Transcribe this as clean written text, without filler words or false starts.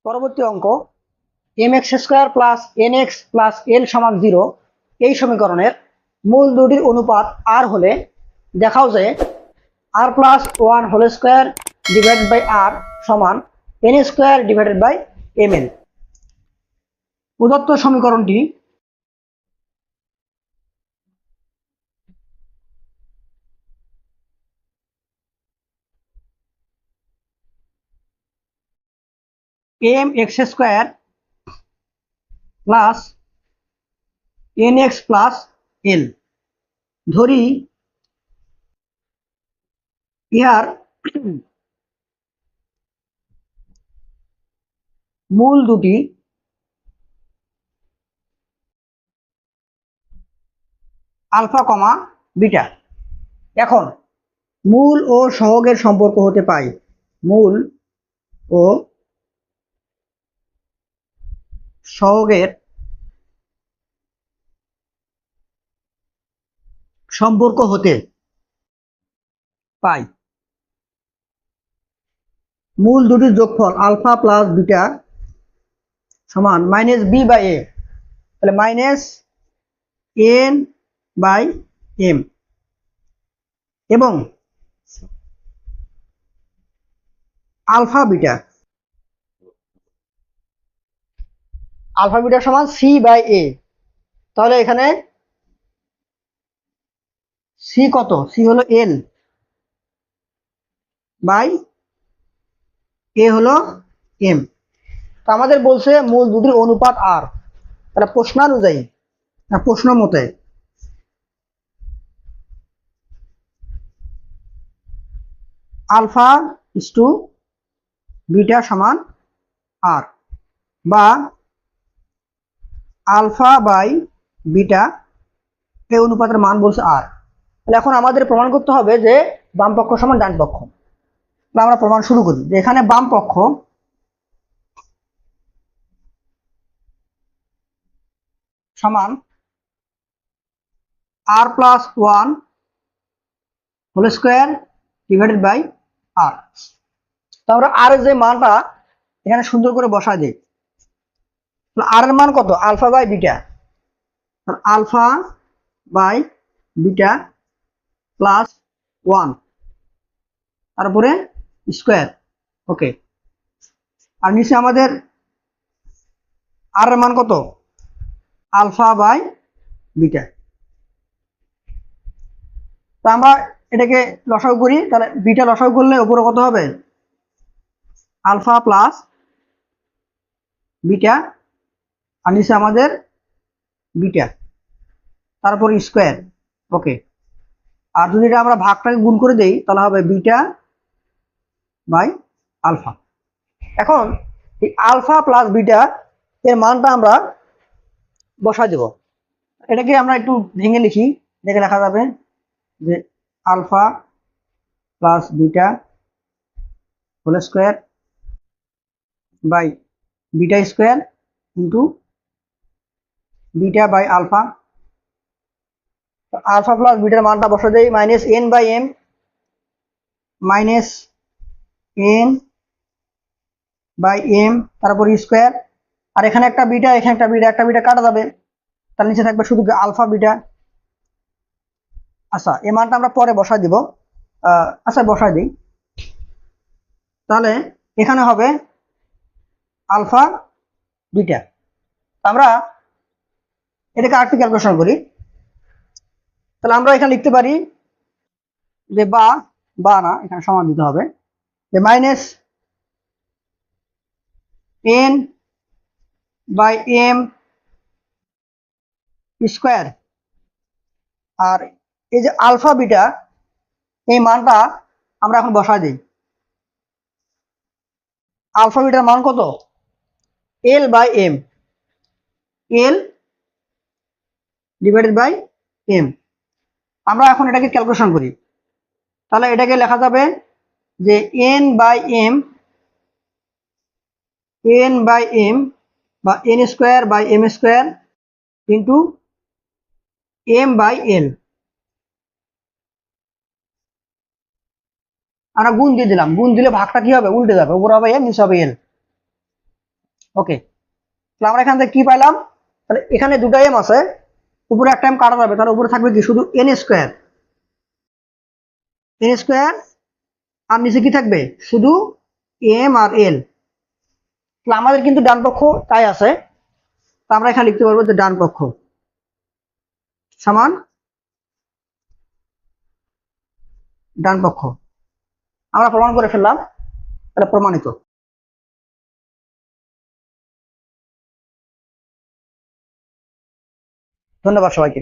পরবর্তী অঙ্ক mx² plus nx plus l সমান 0 এই সমীকরণের মূল দুটির অনুপাত r হলে দেখাও যে r plus 1 whole square divided by r সমান n square divided by mn। প্রদত্ত সমীকরণটি mx² plus nx plus l ধরি ইহার মূল দুটি আলফা কমা বিটা। এখন মূল ও সহগের সম্পর্ক হতে পাই মূল ও সহগের সম্পর্ক হতে পাই মূল দুটির যোগফল আলফা প্লাস বিটা সমান মাইনাস বি বাই এ, তাহলে মাইনাস এন বাই এম এবং আলফা বিটা সমান সি বাই এ। তাহলে এখানে সি কত? সি হলো এল বাই এ হলো এম। তো আমাদের বলছে মূল দুটির অনুপাত আর, তাহলে প্রশ্নানুযায়ী প্রশ্ন মতে আলফা ইস টু বিটা সমান আর, বা আলফা বাই বিটা এই অনুপাতের মান বলছে আর। তাহলে এখন আমাদের প্রমাণ করতে হবে যে বাম পক্ষ সমান ডান পক্ষ। আমরা প্রমাণ শুরু করি যে এখানে বাম পক্ষ সমান R plus 1 whole square divided by R. তো আমরা আর এর যে মানটা এখানে সুন্দর করে বসাই দিই। আর এর মান কত? Alpha by beta, alpha by beta plus 1 তারপরে স্কয়ার। ওকে, আর নিচে আমাদের আর এর মান কত? Alpha by beta. তো আমরা এটাকে লসাগু করি, তাহলে বিটা লসাগু করলে উপরে কত হবে? আলফা প্লাস বিটা, আর নিচে আমাদের বিটা তারপর স্কয়ার। ওকে, আর যদি এটা আমরা ভাগটাকে গুণ করে দেই তাহলে হবে বিটা বাই আলফা। এখন এই আলফা প্লাস বিটা এর মানটা আমরা বসাই দেব। এটাকে আমরা একটু ভেঙে লিখি, দেখে লেখা যাবে যে alpha plus beta whole square by beta square into beta by alpha. Alpha plus বিটার মানটা বসা দেই minus N by M, minus N by M তারপর স্কয়ার। আর এখানে একটা বিটা, এখানে একটা বিটা কাটা যাবে, তার নিচে থাকবে শুধু আলফা বিটা। আচ্ছা, এই মানটা আমরা পরে বসাই দিব। আচ্ছা বসাই দিই, তাহলে এখানে হবে আলফা বিটা। আমরা এটাকে আরেকটু ক্যালকুলেশন করি, তাহলে আমরা এখানে লিখতে পারি যে বা না, এখানে সমান দিতে হবে যে minus N by M square. আর এই যে আলফা বিটা এই মানটা আমরা এখন বসাই দিই। আলফা বিটার মান কত? L by M, L divided by M. আমরা এখন এটাকে ক্যালকুলেশন করি, তাহলে এটাকে লেখা যাবে যে এন বাই এম বা N square by M square into M by L. আমরা গুণ দিয়ে দিলাম, গুণ দিলে ভাগটা কি হবে? উল্টে যাবে, উপর হবে এম নিচে হবে এল। ওকে, তাহলে আমরা এখান থেকে কি পাইলাম, তাহলে এখানে দুটো এম আছে, উপরে একটা এম কাটা যাবে, তাহলে উপরে থাকবে কি শুধু এন স্কোয়ার, এন স্কোয়ার, আর নিচে কি থাকবে শুধু এম আর এল। তাহলে আমাদের কিন্তু ডান পক্ষ তাই আছে, তা আমরা এখানে লিখতে পারবো যে ডান পক্ষ সমান ডান পক্ষ। আমরা প্রমাণ করে ফেললাম, এটা প্রমাণিত। ধন্যবাদ সবাইকে।